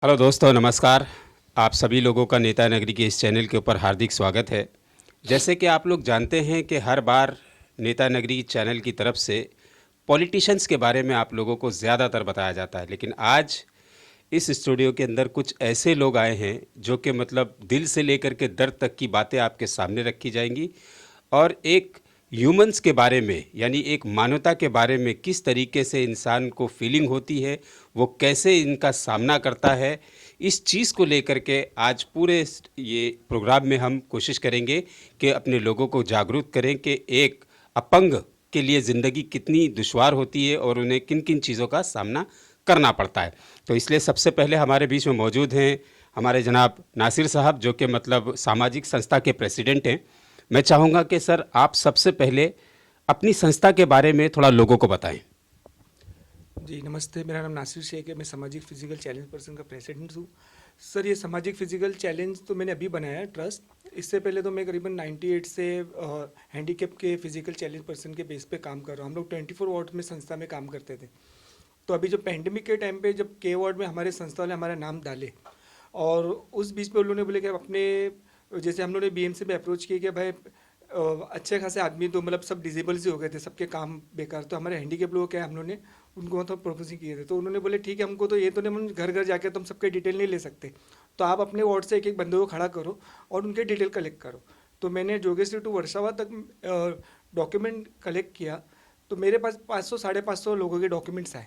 Hello दोस्तों, नमस्कार। आप सभी लोगों का नेता नगरी के इस चैनल के ऊपर हार्दिक स्वागत है। जैसे कि आप लोग जानते हैं कि हर बार नेता नगरी चैनल की तरफ से पॉलिटिशियंस के बारे में आप लोगों को ज़्यादातर बताया जाता है, लेकिन आज इस स्टूडियो के अंदर कुछ ऐसे लोग आए हैं जो कि मतलब दिल से लेकर के दर्द तक की बातें आपके सामने रखी जाएंगी और एक ह्यूमंस के बारे में, यानी एक मानवता के बारे में किस तरीके से इंसान को फीलिंग होती है, वो कैसे इनका सामना करता है, इस चीज़ को लेकर के आज पूरे ये प्रोग्राम में हम कोशिश करेंगे कि अपने लोगों को जागरूक करें कि एक अपंग के लिए ज़िंदगी कितनी दुश्वार होती है और उन्हें किन किन चीज़ों का सामना करना पड़ता है। तो इसलिए सबसे पहले हमारे बीच में मौजूद हैं हमारे जनाब नासिर साहब, जो कि मतलब सामाजिक संस्था के प्रेसिडेंट हैं। मैं चाहूँगा कि सर आप सबसे पहले अपनी संस्था के बारे में थोड़ा लोगों को बताएं। जी नमस्ते, मेरा नाम नासिर शेख है। मैं सामाजिक फिजिकल चैलेंज पर्सन का प्रेसिडेंट हूँ। सर, ये सामाजिक फिजिकल चैलेंज तो मैंने अभी बनाया है ट्रस्ट। इससे पहले तो मैं करीबन 98 से हैंडीकैप के फिजिकल चैलेंज पर्सन के बेस पे काम कर रहा हूँ। हम लोग 24 वार्ड में संस्था में काम करते थे। तो अभी जो पेंडेमिक के टाइम पे जब के वार्ड में हमारे संस्था वाले हमारा नाम डाले और उस बीच पे उन लोगों ने बोले कि अपने जैसे हम लोगों ने बीएमसी पे अप्रोच किया कि भाई अच्छे खासे आदमी तो मतलब सब डिजेबल से हो गए थे, सबके काम बेकार। तो हमारे हैंडीकैप लोग क्या है, हम लोगों ने उनको तो प्रपोजिंग किए थे। तो उन्होंने बोले ठीक है, हमको तो ये तो नहीं, हम घर घर जाके तुम सबके डिटेल नहीं ले सकते, तो आप अपने वार्ड से एक एक बंदे को खड़ा करो और उनके डिटेल कलेक्ट करो। तो मैंने जोगेश्वरी टू वर्षावा तक डॉक्यूमेंट कलेक्ट किया। तो मेरे पास 500 550 लोगों के डॉक्यूमेंट्स आए।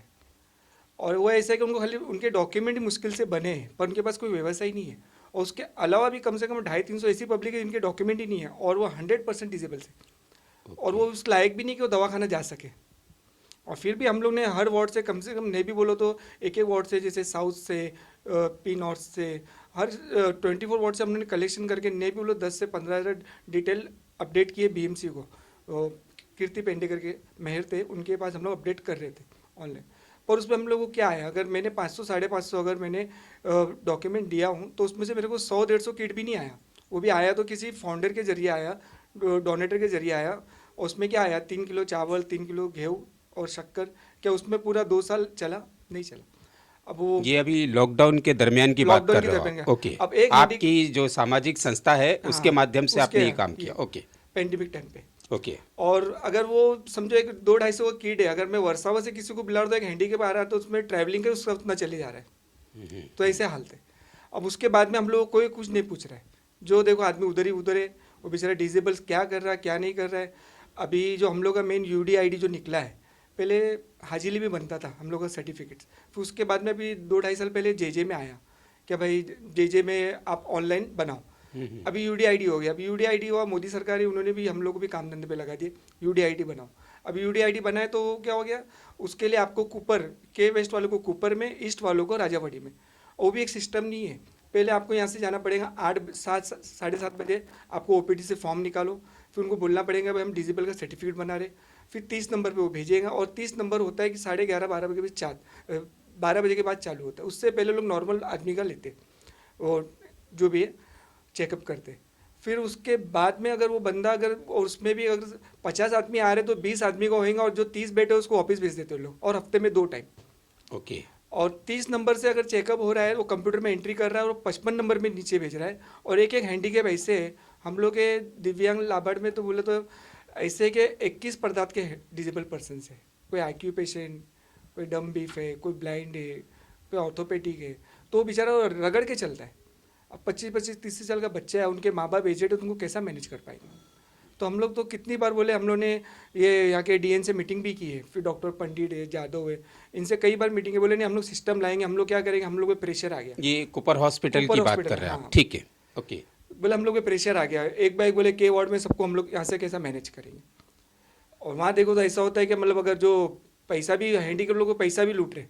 और वो ऐसा है कि उनको खाली उनके डॉक्यूमेंट ही मुश्किल से बने हैं, पर उनके पास कोई व्यवस्था ही नहीं है। और उसके अलावा भी कम से कम 250-300 ऐसी पब्लिक है जिनके डॉक्यूमेंट ही नहीं है और वो 100% डिजेबल से, और वो उस लायक भी नहीं कि वो दवाखाना जा सके। और फिर भी हम लोग ने हर वार्ड से कम नहीं भी बोलो तो एक एक वार्ड से, जैसे साउथ से, पी नॉर्थ से, हर 24 वार्ड से हम लोगों ने कलेक्शन करके नहीं भी बोलो 10 से 15 डिटेल अपडेट किए बीएमसी को। कीर्ति पेंडे करके मेहर थे, उनके पास हम लोग अपडेट कर रहे थे ऑनलाइन। पर उसमें हम लोगों को क्या है, अगर मैंने 500 550 अगर मैंने डॉक्यूमेंट दिया हूँ तो उसमें से मेरे को 100-150 किट भी नहीं आया। वो भी आया तो किसी फाउंडर के जरिए आया, डोनेटर के जरिए आया। उसमें क्या आया, 3 किलो चावल, 3 किलो गेहूँ और शक्कर। क्या उसमें पूरा 2 साल चला? नहीं चला। अब वो ये अभी लॉकडाउन के दरमियान की बात लॉकडाउन कर की रहे हो तरफ आप? गया। ओके। अब एक हैंडी, आपकी जो सामाजिक संस्था है उसके हाँ, माध्यम से उसके आपने ये काम किया किया। ओके। पेंडेमिक टाइम पे। ओके। और अगर वो समझो एक 200-250 का किट है, अगर मैं वर्षावा से किसी को बुला रहा हूँ तो एक हैंडी के आ रहा है, तो उसमें ट्रैवलिंग का उसका उतना चले जा रहा है। तो ऐसे हालत है। अब उसके बाद में हम लोग कोई कुछ नहीं पूछ रहा है। जो देखो आदमी उधर ही उधर है, वो बेचारा डिजेबल क्या कर रहा है क्या नहीं कर रहा है। अभी जो हम लोग का मेन यूडीआईडी जो निकला है, पहले हाजिली में बनता था हम लोग का सर्टिफिकेट्स, फिर उसके बाद में अभी 2-2.5 साल पहले जेजे में आया कि भाई जेजे में आप ऑनलाइन बनाओ। अभी यूडीआईडी हो गया। अभी यूडीआईडी हुआ, मोदी सरकार है, उन्होंने भी हम लोग को भी काम धंधे पे लगा दिए, यूडीआईडी बनाओ। अभी यूडीआईडी बनाए तो क्या हो गया, उसके लिए आपको कूपर के वेस्ट वालों को कूपर में, ईस्ट वालों को राजावाड़ी में। वो भी एक सिस्टम नहीं है। पहले आपको यहाँ से जाना पड़ेगा 8-7 बजे, आपको ओपीडी से फॉर्म निकालो, फिर उनको बोलना पड़ेगा भाई हम डिजिबल का सर्टिफिकेट बना रहे। फिर 30 नंबर पे वो भेजेगा, और 30 नंबर होता है कि 11:30-12 बजे के बीच 12 बजे के बाद चालू होता है। उससे पहले लोग नॉर्मल आदमी का लेते और जो भी है चेकअप करते। फिर उसके बाद में अगर वो बंदा, अगर और उसमें भी अगर 50 आदमी आ रहे तो 20 आदमी का होएगा, और जो 30 बैठे उसको ऑफिस भेज देते लोग, और हफ्ते में 2 टाइम। ओके। और 30 नंबर से अगर चेकअप हो रहा है, वो कंप्यूटर में एंट्री कर रहा है और 55 नंबर में नीचे भेज रहा है। और एक एक हैंडीकैप ऐसे है हम लोग के दिव्यांग लाभार्थ में, तो बोले तो ऐसे कि 21 प्रदात के डिजेबल पर्सन है। कोई आईक्यू पेशेंट, कोई डम बीफ है, कोई ब्लाइंड है, कोई ऑर्थोपेडिक है। तो वो बेचारा रगड़ के चलता है। अब 25-30 साल का बच्चा है, उनके माँ बाप एजेड है, तो उनको कैसा मैनेज कर पाएंगे। तो हम लोग तो कितनी बार बोले, हम लोग ने ये यहाँ के डीएन से मीटिंग भी की है, फिर डॉक्टर पंडित है, जादव है, इनसे कई बार मीटिंग है। बोले नहीं, हम लोग सिस्टम लाएंगे, हम लोग क्या करेंगे, हम लोग पे प्रेशर आ गया। ये कुपर हॉस्पिटल ऊपर की बात हॉस्पिटल कर है, रहे हैं आप? हाँ। ठीक है। ओके। बोले हम लोग पे प्रेशर आ गया, एक बार बोले के वार्ड में सबको हम लोग यहाँ से कैसा मैनेज करेंगे। और वहाँ देखो तो ऐसा होता है कि मतलब अगर जो पैसा भी हैंडीकैप लोगों को पैसा भी लूट रहे,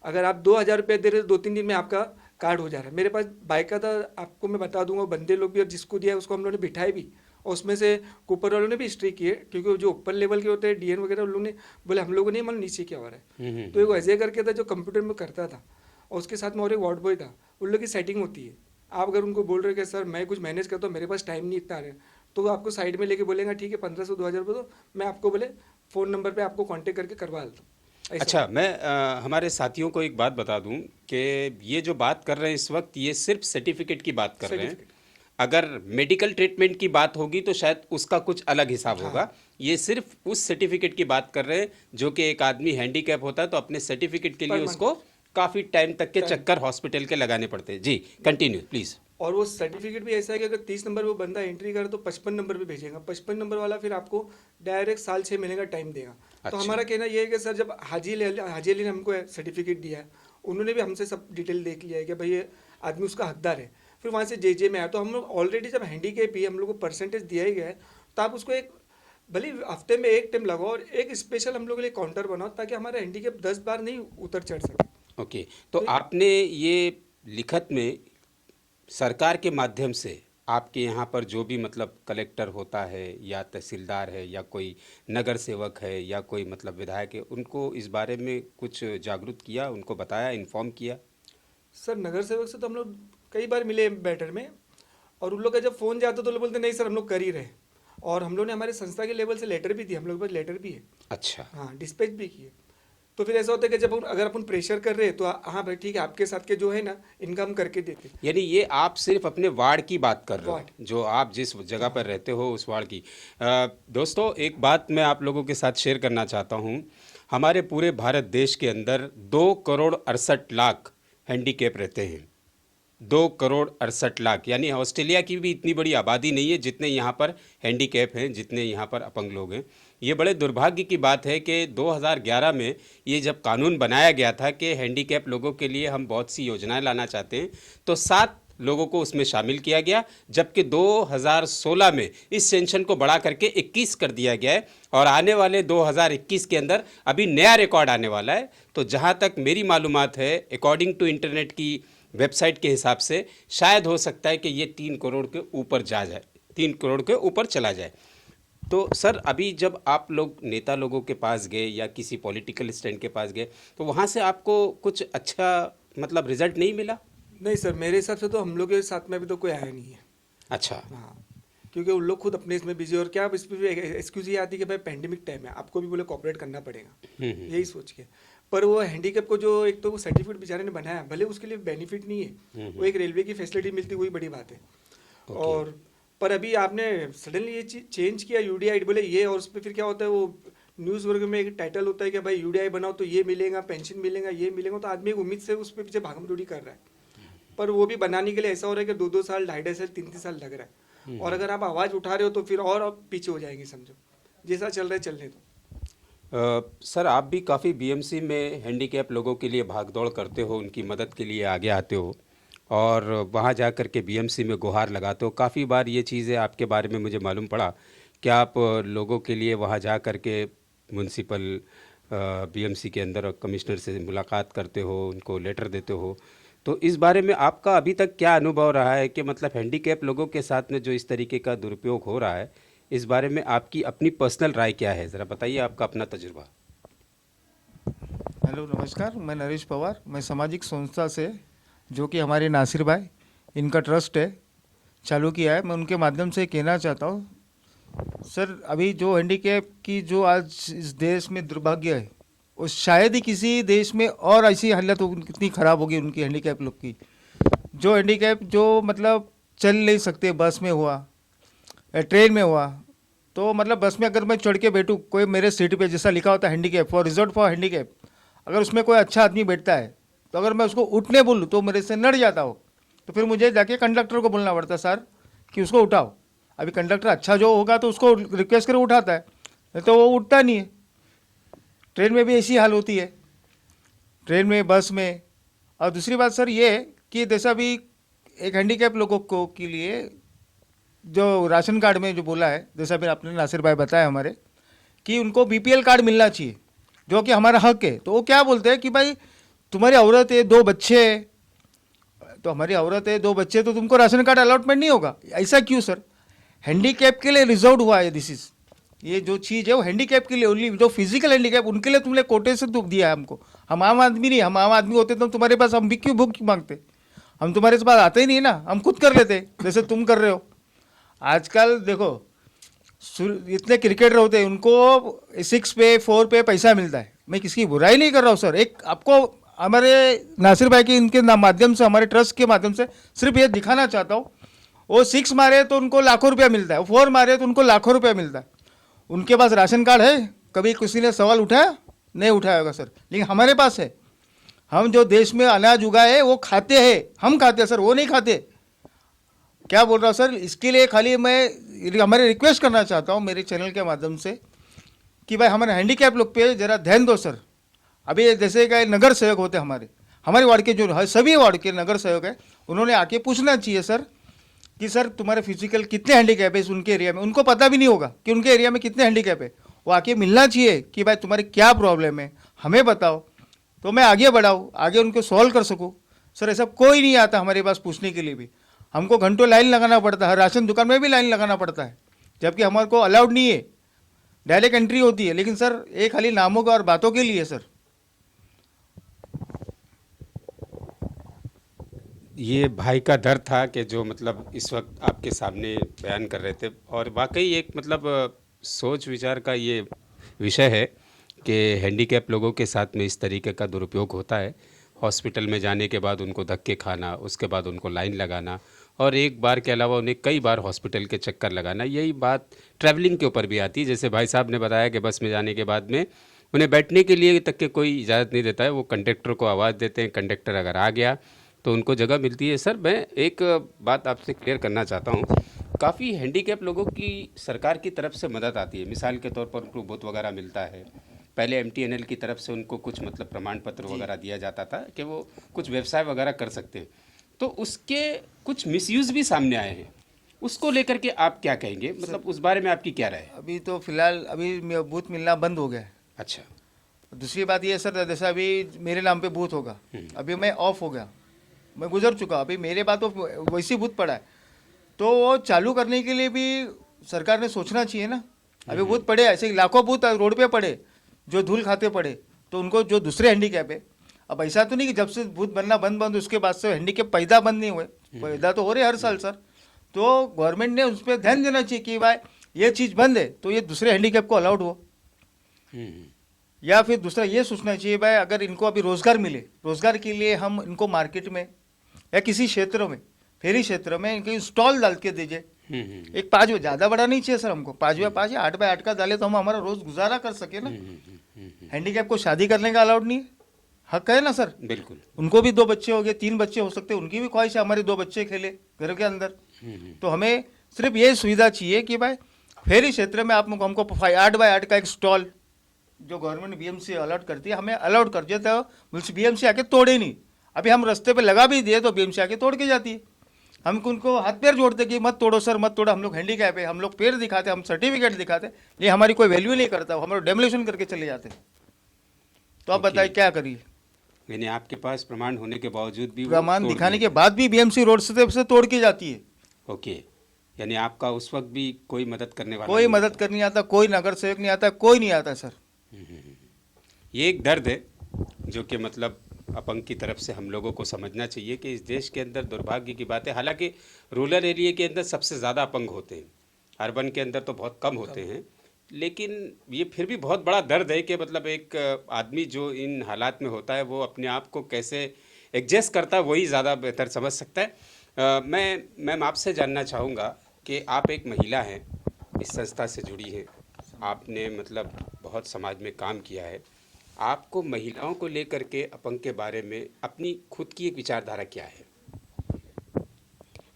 अगर आप 2,000 रुपये दे रहे हो 2-3 दिन में आपका कार्ड हो जा रहा है। मेरे पास बाइक का था, आपको मैं बता दूंगा, बंदे लोग भी, और जिसको दिया उसको हम लोगों ने बिठाए भी, और उसमें से ऊपर वालों ने भी स्ट्रिक किए, क्योंकि जो ऊपर लेवल के होते हैं डीएन वगैरह, उन लोगों ने बोले हम लोगों ने मतलब नीचे क्या हो रहा है। तो एक अजय करके था जो कंप्यूटर में करता था, और उसके साथ में और एक वार्ड बॉय था। उन लोग की सेटिंग होती है। आप अगर उनको बोल रहे हो कि सर मैं कुछ मैनेज करता हूँ, मेरे पास टाइम नहीं इतना आ रहा है, तो वो आपको साइड में लेके बोलेगा ठीक है 1500-2000 रुपये दो, मैं आपको बोले फ़ोन नंबर पे आपको कांटेक्ट करके करवा देता हूँ। अच्छा, मैं हमारे साथियों को एक बात बता दूं कि ये जो बात कर रहे हैं इस वक्त, ये सिर्फ सर्टिफिकेट की बात कर रहे हैं। सर्टिफिकेट। अगर मेडिकल ट्रीटमेंट की बात होगी तो शायद उसका कुछ अलग हिसाब हाँ। होगा। ये सिर्फ उस सर्टिफिकेट की बात कर रहे हैं जो कि एक आदमी हैंडीकैप होता है तो अपने सर्टिफिकेट के लिए पर मंथ उसको काफ़ी टाइम तक के टाइम। चक्कर हॉस्पिटल के लगाने पड़ते हैं। जी, कंटिन्यू प्लीज़। और वो सर्टिफिकेट भी ऐसा है कि अगर 30 नंबर वो बंदा एंट्री करे तो 55 नंबर पे भेजेगा। 55 नंबर वाला फिर आपको डायरेक्ट साल 6 महीने का टाइम देगा। तो अच्छा। हमारा कहना ये है कि सर, जब हाजी अली ने हमको सर्टिफिकेट दिया है, उन्होंने भी हमसे सब डिटेल देख लिया है कि भाई ये आदमी उसका हकदार है। फिर वहाँ से जे में आया तो हम लोग ऑलरेडी जब हैंडीकैप ही हम लोग को परसेंटेज दिया ही गया है, तो आप उसको एक भले ही हफ्ते में एक टाइम लगाओ और एक स्पेशल हम लोग के लिए काउंटर बनाओ ताकि हमारा हैंडीकैप 10 बार नहीं उतर चढ़ सके। ओके, तो तो आपने ये लिखत में सरकार के माध्यम से आपके यहाँ पर जो भी मतलब कलेक्टर होता है या तहसीलदार है या कोई नगर सेवक है या कोई मतलब विधायक है, उनको इस बारे में कुछ जागरूक किया, उनको बताया, इन्फॉर्म किया? सर, नगर सेवक से तो हम लोग कई बार मिले बैटर में, और उन लोग का जब फ़ोन जाता तो लोग बोलते नहीं सर हम लोग कर ही रहे। और हम लोग ने हमारे संस्था के लेवल से लेटर भी दिया, हम लोग के पास लेटर भी है। अच्छा। हाँ, डिस्पैच भी किए। तो फिर ऐसा होता है कि जब अगर अपन प्रेशर कर रहे हैं तो हाँ भाई ठीक है, आपके साथ के जो है ना इनका हम करके देते। यानी ये आप सिर्फ अपने वार्ड की बात कर रहे हो, वार्ड। जो आप जिस जगह पर रहते हो उस वार्ड की। दोस्तों, एक बात मैं आप लोगों के साथ शेयर करना चाहता हूँ। हमारे पूरे भारत देश के अंदर 2,68,00,000 हैंडीकैप रहते हैं। 2,68,00,000, यानी ऑस्ट्रेलिया की भी इतनी बड़ी आबादी नहीं है जितने यहाँ पर हैंडीकैप हैं, जितने यहाँ पर अपंग लोग हैं। ये बड़े दुर्भाग्य की बात है कि 2011 में ये जब कानून बनाया गया था कि हैंडीकैप लोगों के लिए हम बहुत सी योजनाएं लाना चाहते हैं, तो 7 लोगों को उसमें शामिल किया गया, जबकि 2016 में इस सेंशन को बढ़ा करके 21 कर दिया गया है और आने वाले 2021 के अंदर अभी नया रिकॉर्ड आने वाला है। तो जहाँ तक मेरी मालूमात है, अकॉर्डिंग टू इंटरनेट की वेबसाइट के हिसाब से शायद हो सकता है कि ये 3 करोड़ के ऊपर जा जाए, 3 करोड़ के ऊपर चला जाए। तो सर, अभी जब आप लोग नेता लोगों के पास गए या किसी पॉलिटिकल स्टैंड के पास गए तो वहाँ से आपको कुछ अच्छा मतलब रिजल्ट नहीं मिला? नहीं सर, मेरे हिसाब से तो हम लोग के साथ में अभी तो कोई आया नहीं है। अच्छा। हाँ, क्योंकि उन लोग खुद अपने इसमें बिजी, और क्या इस पर एक्सक्यूज ये आती है कि भाई पेंडेमिक टाइम है, आपको भी बोले कॉपरेट करना पड़ेगा, यही सोच के। पर वो हैंडीकैप को जो एक तो वो सर्टिफिकेट बेचारे ने बनाया, भले उसके लिए बेनिफिट नहीं है, वो एक रेलवे की फैसिलिटी मिलती, वही बड़ी बात है। और पर अभी आपने सडनली ये चीज चेंज किया, यूडीआई बोले ये, और उस पर फिर क्या होता है, वो न्यूज़ वर्ग में एक टाइटल होता है कि भाई यूडीआई बनाओ तो ये मिलेगा, पेंशन मिलेगा, ये मिलेगा, तो आदमी एक उम्मीद से उस पर पीछे भागम दौड़ी कर रहा है। पर वो भी बनाने के लिए ऐसा हो रहा है कि 2-2 साल, 2.5 साल, 3-3 साल लग रहा है। और अगर आप आवाज़ उठा रहे हो तो फिर और आप पीछे हो जाएंगे, समझो जैसा चल रहा है चलने दो। सर, आप भी काफ़ी बीएमसी में हैंडीकैप लोगों के लिए भागदौड़ करते हो, उनकी मदद के लिए आगे आते हो और वहाँ जा कर के बीएमसी में गुहार लगाते हो। काफ़ी बार ये चीज़ें आपके बारे में मुझे मालूम पड़ा कि आप लोगों के लिए वहाँ जा कर के म्यूनसिपल बीएमसी के अंदर कमिश्नर से मुलाकात करते हो, उनको लेटर देते हो। तो इस बारे में आपका अभी तक क्या अनुभव रहा है कि मतलब हैंडीकैप लोगों के साथ में जो इस तरीके का दुरुपयोग हो रहा है, इस बारे में आपकी अपनी पर्सनल राय क्या है? ज़रा बताइए आपका अपना तजुर्बा। हेलो, नमस्कार। मैं नरेश पवार, मैं सामाजिक संस्था से, जो कि हमारे नासिर भाई इनका ट्रस्ट है, चालू किया है। मैं उनके माध्यम से कहना चाहता हूँ सर, अभी जो हैंडीकैप की जो आज इस देश में दुर्भाग्य है, वो शायद ही किसी देश में और ऐसी हालत कितनी ख़राब होगी उनकी, हैंडीकैप लोग की। जो हैंडीकैप जो मतलब चल नहीं सकते, बस में हुआ, ट्रेन में हुआ, तो मतलब बस में अगर मैं चढ़ के बैठूँ, कोई मेरे सीट पे जैसा लिखा होता है handicap for reserve for handicap, अगर उसमें कोई अच्छा आदमी बैठता है तो अगर मैं उसको उठने बोलूँ तो मेरे से लड़ जाता हो, तो फिर मुझे जाके कंडक्टर को बोलना पड़ता सर कि उसको उठाओ। अभी कंडक्टर अच्छा जो होगा तो उसको रिक्वेस्ट कर उठाता है, नहीं तो वो उठता नहीं है। ट्रेन में भी ऐसी हाल होती है, ट्रेन में, बस में। और दूसरी बात सर ये कि जैसा अभी एक हैंडीकैप लोगों को के लिए जो राशन कार्ड में जो बोला है, जैसा भी आपने नासिर भाई बताया हमारे, कि उनको बीपीएल कार्ड मिलना चाहिए, जो कि हमारा हक है। तो वो क्या बोलते हैं कि भाई तुम्हारी औरत है, 2 बच्चे हैं, तो हमारी औरत है, 2 बच्चे, तो तुमको राशन कार्ड अलॉटमेंट नहीं होगा। ऐसा क्यों सर? हैंडीकैप के लिए रिजर्व हुआ है दिस इज, ये जो चीज़ है वो हैंडीकैप के लिए ओनली, जो फिजिकल हैंडीकैप उनके लिए तुमने कोटेशन दुख दिया है हमको। हम आम आदमी नहीं, हम आम आदमी होते तो तुम्हारे पास हम भी क्यों भूख मांगते? हम तुम्हारे पास आते ही नहीं ना, हम खुद कर लेते जैसे तुम कर रहे हो। आजकल देखो, इतने क्रिकेटर होते हैं, उनको 6 पे 4 पे पैसा मिलता है, मैं किसी की बुराई नहीं कर रहा हूँ सर। एक आपको हमारे नासिर भाई के इनके माध्यम से, हमारे ट्रस्ट के माध्यम से सिर्फ ये दिखाना चाहता हूँ, वो 6 मारे तो उनको लाखों रुपया मिलता है, 4 मारे तो उनको लाखों रुपया मिलता है। उनके पास राशन कार्ड है, कभी किसी ने सवाल उठाया? नहीं उठाया होगा सर, लेकिन हमारे पास है। हम जो देश में अनाज उगाए वो खाते हैं, हम खाते हैं सर, वो नहीं खाते। क्या बोल रहा हूँ सर, इसके लिए खाली मैं हमारे रिक्वेस्ट करना चाहता हूँ मेरे चैनल के माध्यम से कि भाई हमारे हैंडीकैप लोग पे ज़रा ध्यान दो सर। अभी जैसे कि नगर सेवक होते हैं हमारे वार्ड के, जो सभी वार्ड के नगर सेवक है, उन्होंने आके पूछना चाहिए सर कि सर तुम्हारे फिजिकल कितने हैंडीकैप है इस उनके एरिया में। उनको पता भी नहीं होगा कि उनके एरिया में कितने हैंडीकैप है। वो आके मिलना चाहिए कि भाई तुम्हारी क्या प्रॉब्लम है, हमें बताओ, तो मैं आगे बढ़ाऊँ, आगे उनको सॉल्व कर सकूँ। सर ऐसा कोई नहीं आता हमारे पास पूछने के लिए भी। हमको घंटों लाइन लगाना पड़ता है, राशन दुकान में भी लाइन लगाना पड़ता है, जबकि हमारे को अलाउड नहीं है, डायरेक्ट एंट्री होती है। लेकिन सर ये खाली नामों का और बातों के लिए सर। ये भाई का दर्द था कि जो मतलब इस वक्त आपके सामने बयान कर रहे थे, और वाकई एक मतलब सोच विचार का ये विषय है कि हैंडीकैप लोगों के साथ में इस तरीके का दुरुपयोग होता है। हॉस्पिटल में जाने के बाद उनको धक्के खाना, उसके बाद उनको लाइन लगाना, और एक बार के अलावा उन्हें कई बार हॉस्पिटल के चक्कर लगाना। यही बात ट्रैवलिंग के ऊपर भी आती है। जैसे भाई साहब ने बताया कि बस में जाने के बाद में उन्हें बैठने के लिए तक के कोई इजाज़त नहीं देता है, वो कंडक्टर को आवाज़ देते हैं, कंडक्टर अगर आ गया तो उनको जगह मिलती है। सर मैं एक बात आपसे क्लियर करना चाहता हूँ, काफ़ी हैंडीकैप लोगों की सरकार की तरफ से मदद आती है। मिसाल के तौर पर उनको बूथ वगैरह मिलता है, पहले MTNL की तरफ से उनको कुछ मतलब प्रमाण पत्र वगैरह दिया जाता था कि वो कुछ व्यवसाय वगैरह कर सकते हैं, तो उसके कुछ मिसयूज़ भी सामने आए हैं। उसको लेकर के आप क्या कहेंगे, मतलब उस बारे में आपकी क्या राय है? अभी तो फिलहाल अभी बूथ मिलना बंद हो गया है। अच्छा। दूसरी बात ये सर, जैसा अभी मेरे नाम पे बूथ होगा, अभी मैं ऑफ हो गया, मैं गुजर चुका, अभी मेरे पास तो वैसी बूथ पड़ा है, तो वो चालू करने के लिए भी सरकार ने सोचना चाहिए ना। अभी बूथ पड़े, ऐसे लाखों बूथ रोड पे पड़े जो धूल खाते पड़े, तो उनको जो दूसरे हैंडीकैप है, अब ऐसा तो नहीं कि जब से बूथ बनना बंद उसके बाद से हैंडीकैप पैदा बंद नहीं हुए, पैदा तो हो रहे हर साल सर। तो गवर्नमेंट ने उस पर ध्यान देना चाहिए कि भाई ये चीज़ बंद है तो ये दूसरे हैंडीकैप को अलाउड हो, या फिर दूसरा ये सोचना चाहिए भाई अगर इनको अभी रोजगार मिले, रोजगार के लिए हम इनको मार्केट में या किसी क्षेत्र में, फेरी क्षेत्र में इनके स्टॉल डाल के दीजिए। एक 5 ज़्यादा बड़ा नहीं चाहिए सर हमको, 5x5 या 8x8 का डाले तो हम हमारा रोज गुजारा कर सके ना। हैंडीकैप को शादी करने का अलाउड नहीं है, हक है ना सर। बिल्कुल। उनको भी 2 बच्चे हो गए, 3 बच्चे हो सकते हैं, उनकी भी ख्वाहिश है हमारे 2 बच्चे खेले घर के अंदर। तो हमें सिर्फ ये सुविधा चाहिए कि भाई फेरी क्षेत्र में आप हमको 8x8 का एक स्टॉल जो गवर्नमेंट BMC अलॉट करती है, हमें अलॉट कर दिया तो BMC आके तोड़े नहीं। अभी हम रास्ते पे लगा भी दिए तो BMC आके तोड़ के जाती है। हम उनको हाथ पैर जोड़ते कि मत तोड़ो सर, मत तोड़ो, हम लोग हैंडीकैप है, हम लोग पैर दिखाते, हम सर्टिफिकेट दिखाते, ये हमारी कोई वैल्यू नहीं करता, हमारा डेमोलेशन करके चले जाते। तो आप बताइए क्या करिए। यानी आपके पास प्रमाण होने के बावजूद भी प्रमाण दिखाने के बाद भी BMC रोड से तोड़ के जाती है। ओके, यानी आपका उस वक्त भी कोई मदद करने वाला कोई मदद करने आता, कोई नगर सेवक नहीं आता, कोई नहीं आता सर। ये एक दर्द है जो कि मतलब अपंग की तरफ से हम लोगों को समझना चाहिए कि इस देश के अंदर दुर्भाग्य की बात है, हालांकि रूरल एरिया के अंदर सबसे ज़्यादा अपंग होते हैं, अर्बन के अंदर तो बहुत कम होते हैं, लेकिन ये फिर भी बहुत बड़ा दर्द है कि मतलब एक आदमी जो इन हालात में होता है वो अपने आप को कैसे एडजस्ट करता है वही ज़्यादा बेहतर समझ सकता है। मैम आपसे जानना चाहूँगा कि आप एक महिला हैं, इस संस्था से जुड़ी हैं, आपने मतलब बहुत समाज में काम किया है, आपको महिलाओं को लेकर के अपंग के बारे में अपनी खुद की एक विचारधारा क्या है?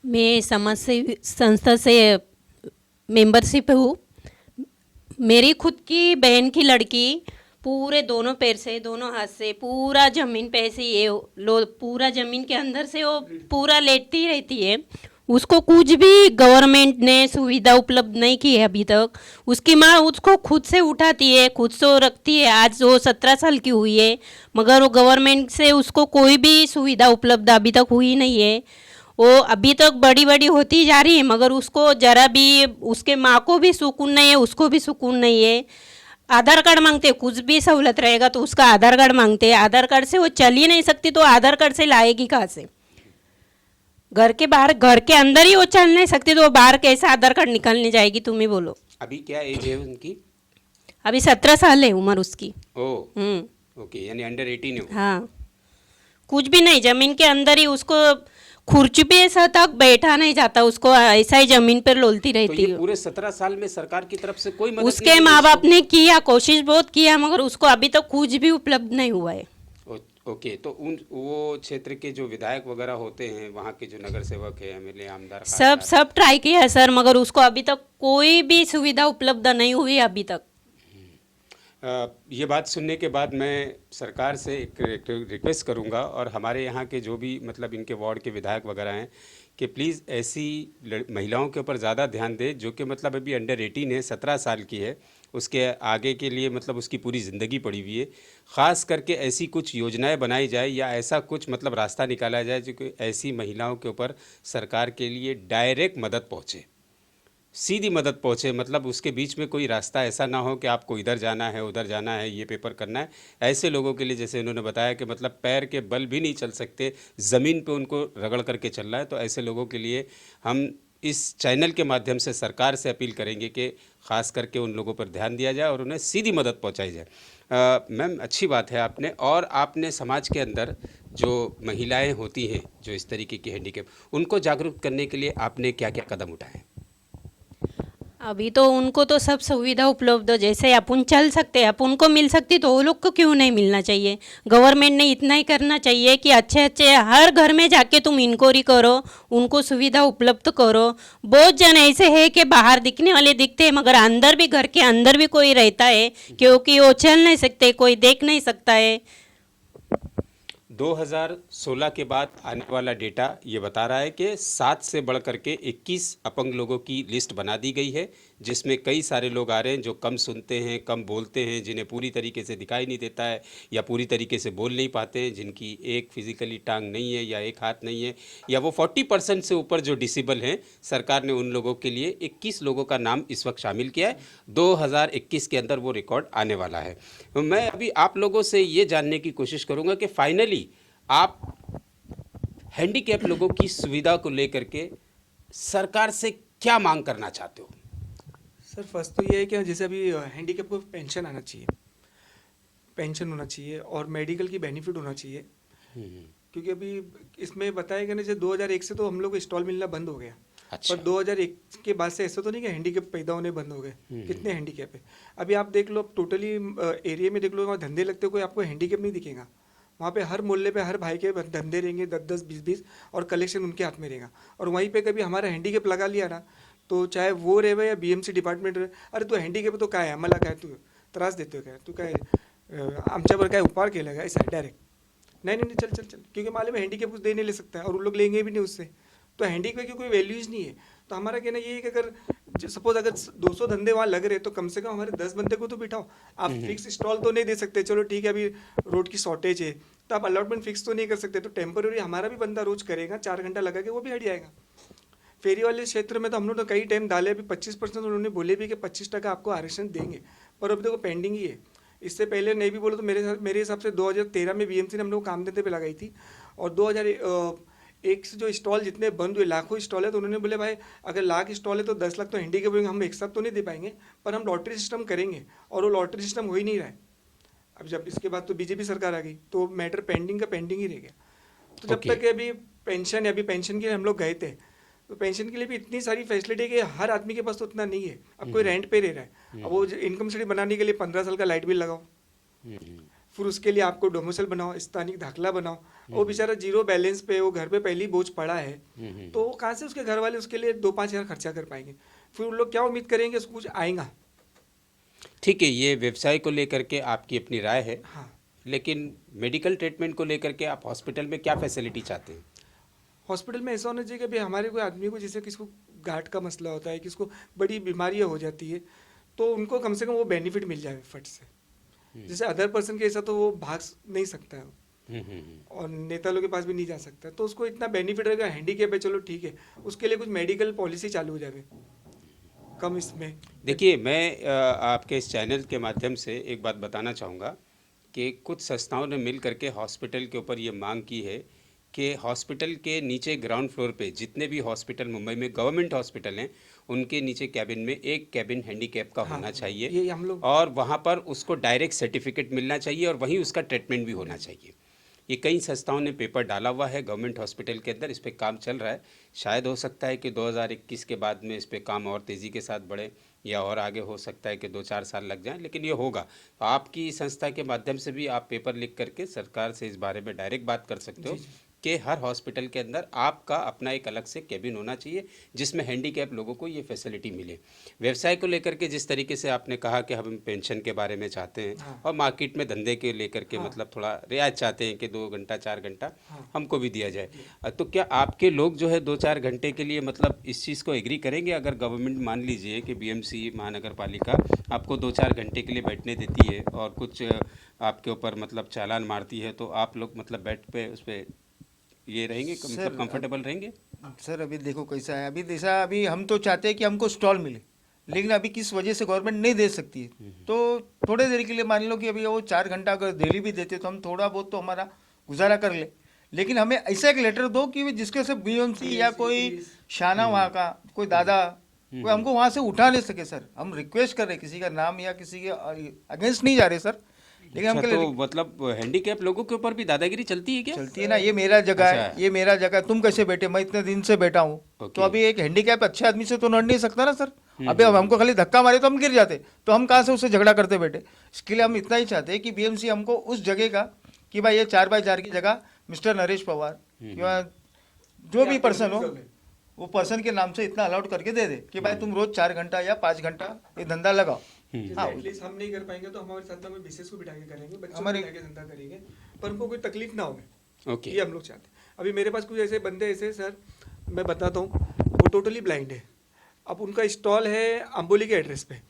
मैं समाज सेवी संस्था से मेंबरशिप हूँ। मेरी खुद की बहन की लड़की पूरे दोनों पैर से, दोनों हाथ से पूरा ज़मीन पे से ये पूरा ज़मीन के अंदर से वो पूरा लेटती रहती है। उसको कुछ भी गवर्नमेंट ने सुविधा उपलब्ध नहीं की है अभी तक। उसकी माँ उसको खुद से उठाती है, खुद से रखती है। आज वो 17 साल की हुई है, मगर वो गवर्नमेंट से उसको कोई भी सुविधा उपलब्ध अभी तक हुई नहीं है। वो अभी तक बड़ी बड़ी होती जा रही है, मगर उसको जरा भी, उसके माँ को भी सुकून नहीं है, उसको भी सुकून नहीं है। आधार कार्ड मांगते, कुछ भी सहूलत रहेगा तो उसका आधार कार्ड मांगते। आधार कार्ड से वो चल ही नहीं सकती तो आधार कार्ड से लाएगी कहाँ से? घर के बाहर, घर के अंदर ही वो चल नहीं सकती तो बाहर कैसे आधार कार्ड निकालने जाएगी? तुम ही बोलो। अभी क्या एज है उनकी? अभी 17 साल है उम्र उसकी। ओ हम्म। ओके, यानी अंडर 18 हो। हाँ, कुछ भी नहीं, जमीन के अंदर ही उसको खुर्ची पे ऐसा तक बैठा नहीं जाता, उसको ऐसा ही जमीन पर लोलती तो रहती ये है। पूरे 17 साल में सरकार की तरफ से कोई मदद उसके नहीं माँ मिली बाप उसको? ने किया, कोशिश बहुत किया, मगर उसको अभी तक कुछ भी उपलब्ध नहीं हुआ है। ओके, तो उन वो क्षेत्र के जो विधायक वगैरह होते हैं, वहाँ के जो नगर सेवक है, एमएलए, आमदार, सब खासदार, सब ट्राई किया है सर, मगर उसको अभी तक कोई भी सुविधा उपलब्ध नहीं हुई अभी तक। ये बात सुनने के बाद मैं सरकार से एक रिक्वेस्ट करूंगा, और हमारे यहाँ के जो भी मतलब इनके वार्ड के विधायक वगैरह हैं, कि प्लीज़ ऐसी महिलाओं के ऊपर ज़्यादा ध्यान दें जो कि मतलब अभी अंडर 18 है, 17 साल की है, उसके आगे के लिए मतलब उसकी पूरी ज़िंदगी पड़ी हुई है। ख़ास करके ऐसी कुछ योजनाएं बनाई जाए या ऐसा कुछ मतलब रास्ता निकाला जाए जो कि ऐसी महिलाओं के ऊपर सरकार के लिए डायरेक्ट मदद पहुँचे, सीधी मदद पहुँचे। मतलब उसके बीच में कोई रास्ता ऐसा ना हो कि आपको इधर जाना है, उधर जाना है, ये पेपर करना है। ऐसे लोगों के लिए, जैसे उन्होंने बताया कि मतलब पैर के बल भी नहीं चल सकते, ज़मीन पे उनको रगड़ करके चलना है, तो ऐसे लोगों के लिए हम इस चैनल के माध्यम से सरकार से अपील करेंगे कि ख़ास करके उन लोगों पर ध्यान दिया जाए और उन्हें सीधी मदद पहुँचाई जाए। मैम, अच्छी बात है आपने, और आपने समाज के अंदर जो महिलाएँ होती हैं जो इस तरीके की हैंडीकैप, उनको जागरूक करने के लिए आपने क्या क्या कदम उठाए? अभी तो उनको तो सब सुविधा उपलब्ध, जैसे अपन चल सकते हैं, अपन को मिल सकती, तो वो लोग को क्यों नहीं मिलना चाहिए? गवर्नमेंट ने इतना ही करना चाहिए कि अच्छे अच्छे हर घर में जाके तुम इंक्वायरी करो, उनको सुविधा उपलब्ध करो। बहुत जन ऐसे हैं कि बाहर दिखने वाले दिखते हैं, मगर अंदर भी, घर के अंदर भी कोई रहता है, क्योंकि वो चल नहीं सकते, कोई देख नहीं सकता है। 2016 के बाद आने वाला डेटा ये बता रहा है कि 7 से बढ़ करके 21 अपंग लोगों की लिस्ट बना दी गई है, जिसमें कई सारे लोग आ रहे हैं जो कम सुनते हैं, कम बोलते हैं, जिन्हें पूरी तरीके से दिखाई नहीं देता है या पूरी तरीके से बोल नहीं पाते हैं, जिनकी एक फिजिकली टांग नहीं है या एक हाथ नहीं है, या वो 40% से ऊपर जो डिसेबल हैं। सरकार ने उन लोगों के लिए 21 लोगों का नाम इस वक्त शामिल किया है। 2021 के अंदर वो रिकॉर्ड आने वाला है। मैं अभी आप लोगों से ये जानने की कोशिश करूँगा कि फाइनली आप हैंडीकैप लोगों की सुविधा को लेकर के सरकार से क्या मांग करना चाहते हो? सर फर्स्ट तो ये है कि जैसे अभी हैंडीकैप को पेंशन आना चाहिए, पेंशन होना चाहिए और मेडिकल की बेनिफिट होना चाहिए। क्योंकि अभी इसमें बताया गया ना, जैसे 2001 से तो हम लोग को स्टॉल मिलना बंद हो गया। अच्छा। पर 2001 के बाद से ऐसा तो नहीं कि हैंडीकैप पैदा होने बंद हो गए। कितने हैंडीकैप है अभी आप देख लो, टोटली एरिया में देख लो, वहाँ धंधे लगते कोई आपको हैंडीकैप नहीं दिखेगा। वहाँ पे हर मोहल्ले पे हर भाई के धंधे रहेंगे, 10-10, 20-20, और कलेक्शन उनके हाथ में रहेगा। और वहीं पे कभी हमारा हैंडीकैप लगा लिया ना, तो चाहे वो रहे या बीएमसी डिपार्टमेंट रहे, अरे तू हैंडीकैप तो काय आहे, मला काय तू त्रास देतोय काय, तू काय आमच्यावर काय उपहार केला काय, ऐसा डायरेक्ट नहीं नहीं नहीं, चल चल चल, क्योंकि मालूम है हैंडीकैप कुछ दे नहीं ले सकता है और उन लोग लेंगे भी नहीं उससे। तो हैंडीकैप की कोई वैल्यूज नहीं है। तो हमारा कहना ये है कि अगर सपोज अगर 200 धंधे वहाँ लग रहे तो कम से कम हमारे 10 बंदे को तो बिठाओ। आप फिक्स स्टॉल तो नहीं दे सकते, चलो ठीक है अभी रोड की शॉर्टेज है तो आप अलॉटमेंट फिक्स तो नहीं कर सकते, तो टेम्पररी हमारा भी बंदा रोज करेगा, 4 घंटा लगा के वो भी हट जाएगा। फेरी वाले क्षेत्र में तो हम लोग तो कई टाइम डाले, अभी 25% उन्होंने बोले भी कि 25% आपको आरक्षण देंगे, पर अभी देखो पेंडिंग ही है। इससे पहले नहीं भी बोलो तो मेरे हिसाब से 2013 में बीएमसी ने हम लोग काम धंधे पे लगाई थी, और 2001 से जो स्टॉल जितने बंद हुए, लाखों स्टॉल है, तो उन्होंने बोले भाई अगर लाख स्टॉल है तो 10 लाख तो हैंडीकैप होंगे, हम एक साथ तो नहीं दे पाएंगे, पर हम लॉटरी सिस्टम करेंगे, और वो लॉटरी सिस्टम हो ही नहीं रहा है। अब जब इसके बाद तो बीजेपी सरकार आ गई तो मैटर पेंडिंग का पेंडिंग ही रह गया। तो जब तक अभी पेंशन है, अभी पेंशन के लिए हम लोग गए थे, तो पेंशन के लिए भी इतनी सारी फैसिलिटी है कि हर आदमी के पास तो उतना नहीं है। अब कोई रेंट पे रह रहा है, अब वो इनकम सर्टिफिकेट बनाने के लिए 15 साल का लाइट बिल लगाओ, फिर उसके लिए आपको डोमिसाइल बनाओ, स्थानिक दाखला बनाओ, वो बेचारा जीरो बैलेंस पे, वो घर पे पहले ही बोझ पड़ा है, तो वो कहाँ से उसके घर वाले उसके लिए 2-5 हज़ार खर्चा कर पाएंगे? फिर उन लोग क्या उम्मीद करेंगे उसको कुछ आएगा? ठीक है, ये व्यवसाय को लेकर के आपकी अपनी राय है। हाँ, लेकिन मेडिकल ट्रीटमेंट को लेकर के आप हॉस्पिटल में क्या फैसिलिटी चाहते हैं? हॉस्पिटल में ऐसा होना चाहिए कि भाई हमारे कोई आदमी को, जैसे किसको गांठ का मसला होता है, किसको बड़ी बीमारियां हो जाती है, तो उनको कम से कम वो बेनिफिट मिल जाए फट से। जैसे अदर पर्सन के ऐसा तो वो भाग नहीं सकता है और नेता लोग के पास भी नहीं जा सकता, तो उसको इतना बेनिफिट रहेगा। हैंडीकैप है, चलो ठीक है, उसके लिए कुछ मेडिकल पॉलिसी चालू हो जाए कम इसमें। देखिए, मैं आपके इस चैनल के माध्यम से एक बात बताना चाहूँगा कि कुछ संस्थाओं ने मिल करके हॉस्पिटल के ऊपर ये मांग की है कि हॉस्पिटल के नीचे ग्राउंड फ्लोर पे जितने भी हॉस्पिटल मुंबई में गवर्नमेंट हॉस्पिटल हैं उनके नीचे कैबिन में एक कैबिन हैंडीकैप का होना चाहिए ये हम लोग और वहाँ पर उसको डायरेक्ट सर्टिफिकेट मिलना चाहिए और वहीं उसका ट्रीटमेंट भी होना चाहिए। ये कई संस्थाओं ने पेपर डाला हुआ है गवर्नमेंट हॉस्पिटल के अंदर, इस पे काम चल रहा है। शायद हो सकता है कि 2021 के बाद में इस पे काम और तेज़ी के साथ बढ़े या और आगे हो सकता है कि 2-4 साल लग जाएं, लेकिन ये होगा। तो आपकी संस्था के माध्यम से भी आप पेपर लिख करके सरकार से इस बारे में डायरेक्ट बात कर सकते हो कि हर हॉस्पिटल के अंदर आपका अपना एक अलग से कैबिन होना चाहिए जिसमें हैंडीकैप लोगों को ये फैसिलिटी मिले। व्यवसाय को लेकर के जिस तरीके से आपने कहा कि हम पेंशन के बारे में चाहते हैं और मार्केट में धंधे के लेकर के मतलब थोड़ा रियायत चाहते हैं कि 2 घंटा 4 घंटा हमको भी दिया जाए, तो क्या आपके लोग जो है 2-4 घंटे के लिए मतलब इस चीज़ को एग्री करेंगे? अगर गवर्नमेंट मान लीजिए कि बीएमसी महानगर पालिका आपको 2-4 घंटे के लिए बैठने देती है और कुछ आपके ऊपर मतलब चालान मारती है, तो आप लोग मतलब बैठ पे उस पर ये रहेंगे मतलब कंफर्टेबल रहेंगे? सर अभी देखो कैसा है, अभी हम तो चाहते हैं कि हमको स्टॉल मिले, लेकिन अभी किस वजह से गवर्नमेंट नहीं दे सकती है। तो थोड़े देर के लिए मान लो कि अभी वो 4 घंटा अगर डेली भी देते तो हम थोड़ा बहुत तो हमारा गुजारा कर ले, लेकिन हमें ऐसा एक लेटर दो कि जिसके से बीएमसी या कोई शाना वहाँ का कोई दादा कोई हमको वहाँ से उठा ले सके। सर हम रिक्वेस्ट कर रहे, किसी का नाम या किसी के अगेंस्ट नहीं जा रहे सर, लेकिन अच्छा, हमके तो मतलब हैंडीकैप लोगों के ऊपर भी दादागिरी चलती है क्या? चलती है ना, ये मेरा जगह है, अच्छा। ये मेरा जगह, तुम कैसे बैठे, मैं इतने दिन से बैठा हूँ। तो अभी एक हैंडीकैप अच्छे आदमी से तो लड़ नहीं सकता ना सर। अभी अब हमको खाली धक्का मारे तो हम गिर जाते, तो हम कहाँ से उससे झगड़ा करते बैठे। इसके लिए हम इतना ही चाहते हैं कि बीएमसी हमको उस जगह का कि भाई ये 4x4 की जगह मिस्टर नरेश पवार या जो भी पर्सन हो वो पर्सन के नाम से इतना अलाउड करके दे दे कि भाई तुम रोज 4 घंटा या 5 घंटा ये धंधा लगाओ। हाँ, एटलीस्ट हम नहीं कर पाएंगे तो हमारे संस्था में बिजनेस को बिठा के करेंगे, बच्चों को हमारे- बिठा के धंधा करेंगे, पर उनको कोई तकलीफ ना हो। ओके। ये हम लोग चाहते हैं। अभी मेरे पास कुछ ऐसे बंदे ऐसे सर, मैं बताता हूँ, वो टोटली ब्लाइंड है। अब उनका स्टॉल है अम्बोली के एड्रेस पे,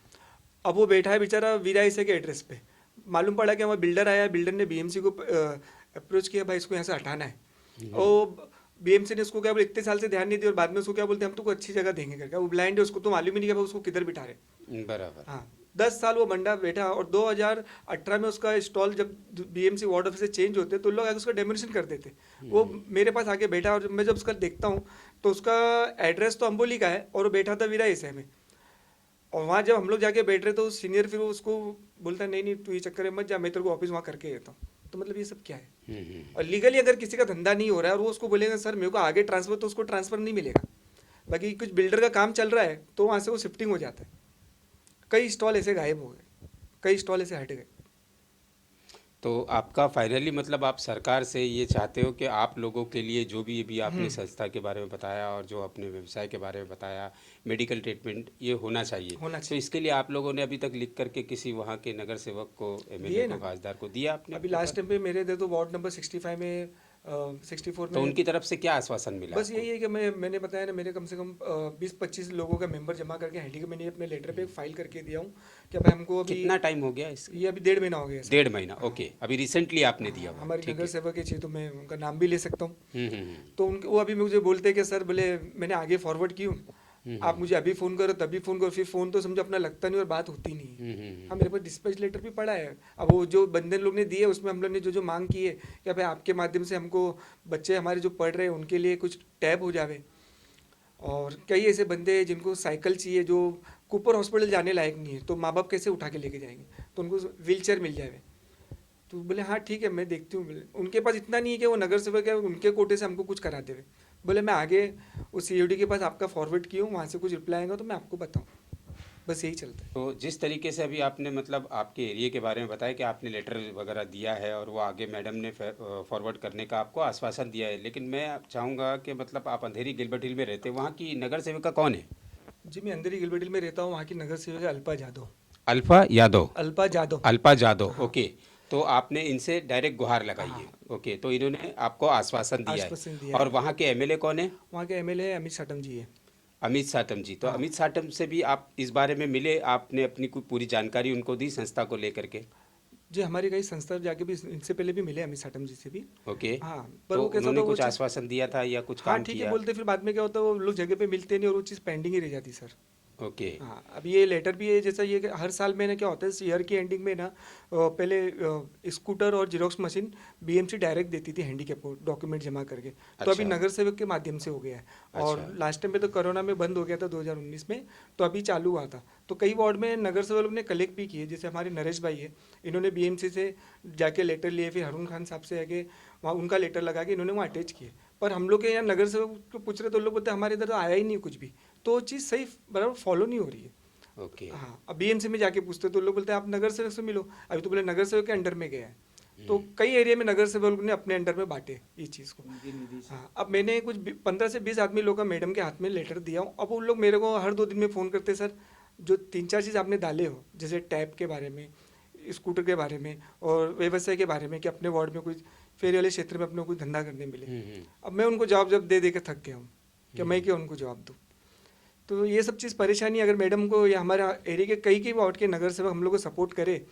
अब वो बैठा है बेचारा वीरा ऐसे के एड्रेस पे। मालूम पड़ा कि हमारा बिल्डर आया, बिल्डर ने बीएमसी को अप्रोच किया, भाई इसको यहाँ से हटाना है। और बीएमसी ने उसको क्या बोले, इतने साल से ध्यान नहीं दिया, और बाद में उसको क्या बोलते हैं, हम तुमको अच्छी जगह देंगे करके। वो ब्लाइंड है, उसको तो मालूम ही नहीं कि उसको किधर बिठा रहे। बराबर। हाँ, 10 साल वो बंदा बैठा, और 2018 में उसका स्टॉल जब बीएमसी वार्ड ऑफिस से चेंज होते तो लोग आगे उसका डेमोलिशन कर देते। वो मेरे पास आके बैठा, और मैं जब उसका देखता हूँ तो उसका एड्रेस तो अम्बोली का है और वो बैठा था वीरा एसए में। और वहाँ जब हम लोग जाके बैठ रहे तो सीनियर फिर वो उसको बोलता नहीं नहीं तू ये चक्कर में मत जा, मैं तेरे को ऑफिस वहाँ करके देता हूँ। तो मतलब ये सब क्या है? और लीगली अगर किसी का धंधा नहीं हो रहा है और वो उसको बोलेगा सर मेरे को आगे ट्रांसफर, तो उसको ट्रांसफर नहीं मिलेगा। बाकी कुछ बिल्डर का काम चल रहा है तो वहाँ से वो शिफ्टिंग हो जाता है। कई स्टॉल ऐसे गायब हो गए, कई स्टॉल ऐसे हट गए। तो आपका फाइनली मतलब आप सरकार से ये चाहते हो कि आप लोगों के लिए जो भी आपने संस्था के बारे में बताया और जो अपने व्यवसाय के बारे में बताया, मेडिकल ट्रीटमेंट ये होना चाहिए। होना तो चाहिए। इसके लिए आप लोगों ने अभी तक लिख करके किसी वहाँ के नगर सेवक को, एमएलए दिए को, ना। खासदार को दिया आपने? अभी लास्ट टाइम पे मेरे दे तो वार्ड नंबर 65 में 64 तो में उनकी तरफ से क्या आश्वासन मिला बस आपको? यही है कि मैंने बताया ना, मेरे कम से कम 20-25 लोगों का मेंबर जमा करके हैंडी को मैंने अपने लेटर पे फाइल करके दिया हूँ कि भाई हमको अभी कितना टाइम हो गया इसका? ये अभी 1.5 महीना हो गया है। 1.5 महीना, ओके। अभी रिसेंटली आपने दिया हुआ, हमारे ठीक नगर है। सेवक है, तो मैं उनका नाम भी ले सकता हूँ। हम्म। तो उनके वो अभी मुझे बोलते हैं कि सर बोले मैंने आगे फॉरवर्ड की हूँ, आप मुझे अभी फ़ोन करो तभी फ़ोन करो, फिर फ़ोन तो समझो अपना लगता नहीं और बात होती नहीं है। हाँ, मेरे पास डिस्पैच लेटर भी पड़ा है। अब वो जो बंदे लोग ने दिए उसमें हम लोग ने जो मांग की है कि भाई आपके माध्यम से हमको बच्चे हमारे जो पढ़ रहे हैं उनके लिए कुछ टैब हो जावे, और कई ऐसे बंदे हैं जिनको साइकिल चाहिए जो कुपर हॉस्पिटल जाने लायक नहीं है, तो माँ बाप कैसे उठा के लेके जाएंगे, तो उनको व्हील चेयर मिल जाए। तो बोले हाँ ठीक है मैं देखती हूँ। बोले उनके पास इतना नहीं है कि वो नगर सेवक है उनके कोटे से हमको कुछ करा देवे। बोले मैं आगे उस सीओडी के पास आपका फॉरवर्ड की हूँ, वहाँ से कुछ रिप्लाई आएगा तो मैं आपको बताऊँ। बस यही चलता है। तो जिस तरीके से अभी आपने मतलब आपके एरिया के बारे में बताया कि आपने लेटर वगैरह दिया है और वो आगे मैडम ने फॉरवर्ड करने का आपको आश्वासन दिया है, लेकिन मैं चाहूँगा कि मतलब आप अंधेरी गिलबर्ट हिल में रहते हैं, वहाँ की नगर सेविका कौन है? जी मैं अंदर ही गिलबर्ट हिल में रहता हूँ, वहाँ की नगर सेवक है अल्पा जादव। अल्फा यादव। अल्पा जादव। अल्पा जादव, ओके। तो आपने इनसे डायरेक्ट गुहार लगाई है, ओके। तो इन्होंने आपको आश्वासन दिया आश्वासन है। दिया और है। वहाँ के एमएलए कौन है? वहाँ के एमएलए अमित साटम जी है। अमित साटम जी। तो अमित साटम से भी आप इस बारे में मिले, आपने अपनी कोई पूरी जानकारी उनको दी संस्था को लेकर के? जी हमारी कई संस्था जाके भी इनसे पहले भी मिले अमित साटम जी से भी। ओके। हाँ, पर तो वो कैसा उन्होंने था, वो कुछ चीज़- आश्वासन दिया था या कुछ हाँ काम ठीक है किया? बोलते, फिर बाद में क्या होता है वो लोग जगह पे मिलते नहीं और वो चीज़ पेंडिंग ही रह जाती सर। ओके। हाँ, अब ये लेटर भी है, जैसा ये कि हर साल में ना क्या होता है, ईयर की एंडिंग में ना पहले स्कूटर और जीरोक्स मशीन बीएमसी डायरेक्ट देती थी हैंडीकैप को डॉक्यूमेंट जमा करके। तो अभी अच्छा। नगर सेवक के माध्यम से हो गया है। और अच्छा। लास्ट टाइम पे तो कोरोना में बंद हो गया था 2019 में, तो अभी चालू हुआ था। तो कई वार्ड में नगर सेवक ने कलेक्ट भी किए, जैसे हमारे नरेश भाई है, इन्होंने बीएमसी से जाके लेटर लिए, फिर हरून खान साहब से आके वहाँ उनका लेटर लगा के इन्होंने वहाँ अटैच किए। पर हम लोग के यहाँ नगर सेवक को पूछ रहे तो लोग बोलते हैं हमारे इधर तो आया ही नहीं कुछ भी, तो वो चीज़ सही बराबर फॉलो नहीं हो रही है। ओके। हाँ, अब बीएमसी में जाके पूछते तो लोग बोलते हैं आप नगर सेवक से मिलो, अभी तो बोले नगर सेवक के अंडर में गया है। तो कई एरिया में नगर सेवक ने अपने अंडर में बांटे ये चीज़ को। हाँ, अब मैंने कुछ 15 से 20 आदमी लोग का मैडम के हाथ में लेटर दिया हूँ। अब उन लोग मेरे को हर 2 दिन में फ़ोन करते, सर जो 3-4 चीज़ आपने डाले हो, जैसे टैब के बारे में, स्कूटर के बारे में और व्यवसाय के बारे में, कि अपने वार्ड में कुछ फेरी वाले क्षेत्र में अपने को कुछ धंधा करने मिले। अब मैं उनको जवाब दे के थक गया हूँ कि मैं क्यों उनको जवाब दूँ। तो ये सब चीज़ परेशानी, अगर मैडम को या हमारे एरिया के कई वार्ड के नगर सेवक हम लोग को सपोर्ट करे,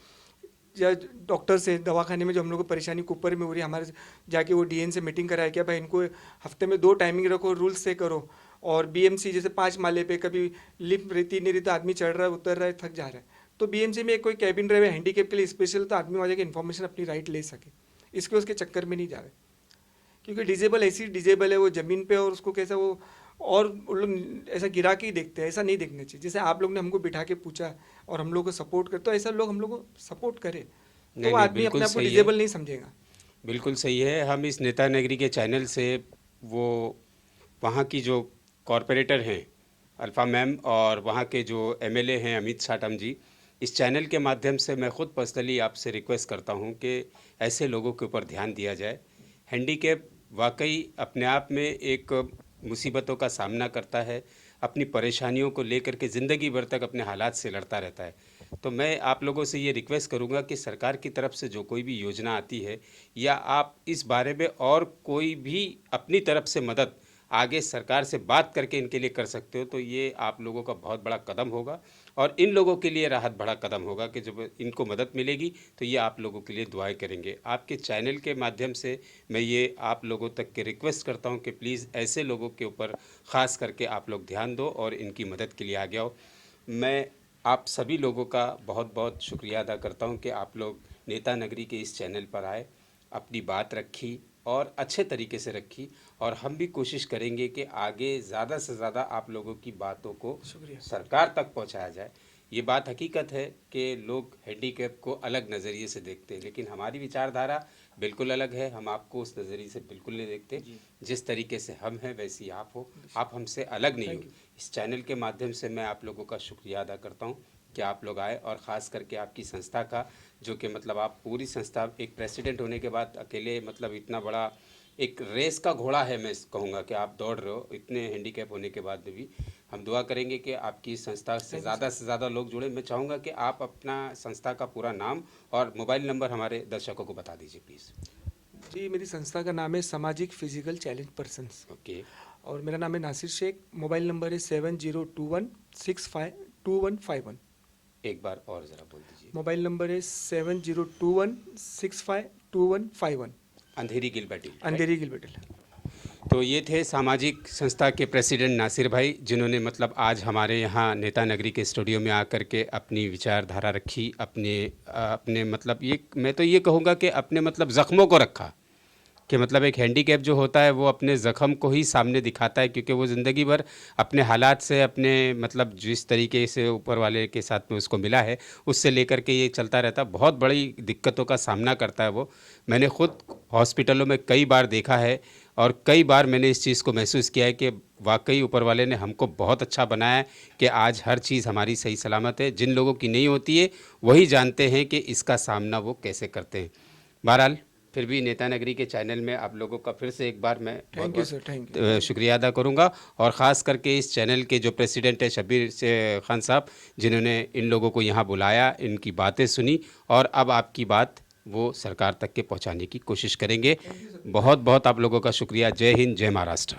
या डॉक्टर से दवाखाने में जो हम लोग को परेशानी कुपर में हो रही है, हमारे जाके वो डीएन से मीटिंग कराए क्या भाई इनको हफ्ते में 2 टाइमिंग रखो, रूल्स से करो। और बीएमसी जैसे 5 माले पे कभी लिफ्ट रहती नहीं रही तो आदमी चढ़ रहा है, उतर रहा है, थक जा रहा है, तो बीएमसी में कोई कैबिन रहे हैंडीकैप के लिए स्पेशल, तो आदमी वहाँ जाके इन्फॉर्मेशन अपनी राइट ले सके, इसके उसके चक्कर में नहीं जा रहे। क्योंकि डिजेबल ऐसी डिजेबल है वो ज़मीन पे, और उसको कैसा वो, और उन लोग ऐसा गिरा के ही देखते हैं, ऐसा नहीं देखना चाहिए। जैसे आप लोग ने हमको बिठा के पूछा और हम लोग को सपोर्ट कर, तो ऐसा लोग हम लोग को सपोर्ट करे, तो नहीं, वो आदमी बिल्कुल अपने आप को सही है। डिजेबल नहीं समझेगा। बिल्कुल सही है। हम इस नेता नगरी के चैनल से वो वहाँ की जो कॉरपोरेटर हैं अल्फा मैम और वहाँ के जो एमएलए हैं अमित साटम जी, इस चैनल के माध्यम से मैं ख़ुद पर्सनली आपसे रिक्वेस्ट करता हूँ कि ऐसे लोगों के ऊपर ध्यान दिया जाए। हैंडीकैप वाकई अपने आप में एक मुसीबतों का सामना करता है, अपनी परेशानियों को लेकर के ज़िंदगी भर तक अपने हालात से लड़ता रहता है। तो मैं आप लोगों से ये रिक्वेस्ट करूंगा कि सरकार की तरफ से जो कोई भी योजना आती है, या आप इस बारे में और कोई भी अपनी तरफ से मदद आगे सरकार से बात करके इनके लिए कर सकते हो, तो ये आप लोगों का बहुत बड़ा कदम होगा और इन लोगों के लिए राहत बड़ा कदम होगा कि जब इनको मदद मिलेगी तो ये आप लोगों के लिए दुआएं करेंगे। आपके चैनल के माध्यम से मैं ये आप लोगों तक के रिक्वेस्ट करता हूँ कि प्लीज़ ऐसे लोगों के ऊपर ख़ास करके आप लोग ध्यान दो और इनकी मदद के लिए आगे आओ। मैं आप सभी लोगों का बहुत बहुत शुक्रिया अदा करता हूं कि आप लोग नेता नगरी के इस चैनल पर आए, अपनी बात रखी और अच्छे तरीके से रखी, और हम भी कोशिश करेंगे कि आगे ज़्यादा से ज़्यादा आप लोगों की बातों को सरकार तक पहुंचाया जाए। ये बात हकीकत है कि लोग हैंडीकैप को अलग नज़रिए से देखते हैं, लेकिन हमारी विचारधारा बिल्कुल अलग है। हम आपको उस नज़रिए से बिल्कुल नहीं देखते। जिस तरीके से हम हैं वैसी आप हो, आप हमसे अलग नहीं हो। इस चैनल के माध्यम से मैं आप लोगों का शुक्रिया अदा करता हूँ कि आप लोग आए, और ख़ास करके आपकी संस्था का, जो कि मतलब आप पूरी संस्था एक प्रेसिडेंट होने के बाद अकेले मतलब इतना बड़ा एक रेस का घोड़ा है, मैं कहूँगा कि आप दौड़ रहे हो इतने हैंडीकैप होने के बाद भी। हम दुआ करेंगे कि आपकी संस्था से ज़्यादा लोग जुड़े। मैं चाहूँगा कि आप अपना संस्था का पूरा नाम और मोबाइल नंबर हमारे दर्शकों को बता दीजिए प्लीज़। जी, मेरी संस्था का नाम है सामाजिक फिजिकल चैलेंज पर्सन्स, ओके। और मेरा नाम है नासिर शेख। मोबाइल नंबर है 7021652151। एक बार और ज़रा बोल दीजिए। मोबाइल नंबर है 7021652151। अंधेरी गिलबर्टी। अंधेरी गिलबर्टी। तो ये थे सामाजिक संस्था के प्रेसिडेंट नासिर भाई, जिन्होंने मतलब आज हमारे यहाँ नेता नगरी के स्टूडियो में आकर के अपनी विचारधारा रखी, अपने मतलब ये मैं तो ये कहूँगा कि अपने मतलब ज़ख्मों को रखा, कि मतलब एक हैंडीकैप जो होता है वो अपने ज़ख्म को ही सामने दिखाता है, क्योंकि वो ज़िंदगी भर अपने हालात से, अपने मतलब जिस तरीके से ऊपर वाले के साथ में उसको मिला है उससे लेकर के ये चलता रहता है। बहुत बड़ी दिक्कतों का सामना करता है वो। मैंने ख़ुद हॉस्पिटलों में कई बार देखा है और कई बार मैंने इस चीज़ को महसूस किया है कि वाकई ऊपर वाले ने हमको बहुत अच्छा बनाया है कि आज हर चीज़ हमारी सही सलामत है। जिन लोगों की नहीं होती है वही जानते हैं कि इसका सामना वो कैसे करते हैं। बहरहाल फिर भी नेता नगरी के चैनल में आप लोगों का फिर से एक बार मैं thank you sir, thank you. शुक्रिया अदा करूंगा, और ख़ास करके इस चैनल के जो प्रेसिडेंट है शब्बीर खान साहब, जिन्होंने इन लोगों को यहाँ बुलाया, इनकी बातें सुनी और अब आपकी बात वो सरकार तक के पहुँचाने की कोशिश करेंगे। बहुत बहुत आप लोगों का शुक्रिया। जय हिंद, जय महाराष्ट्र।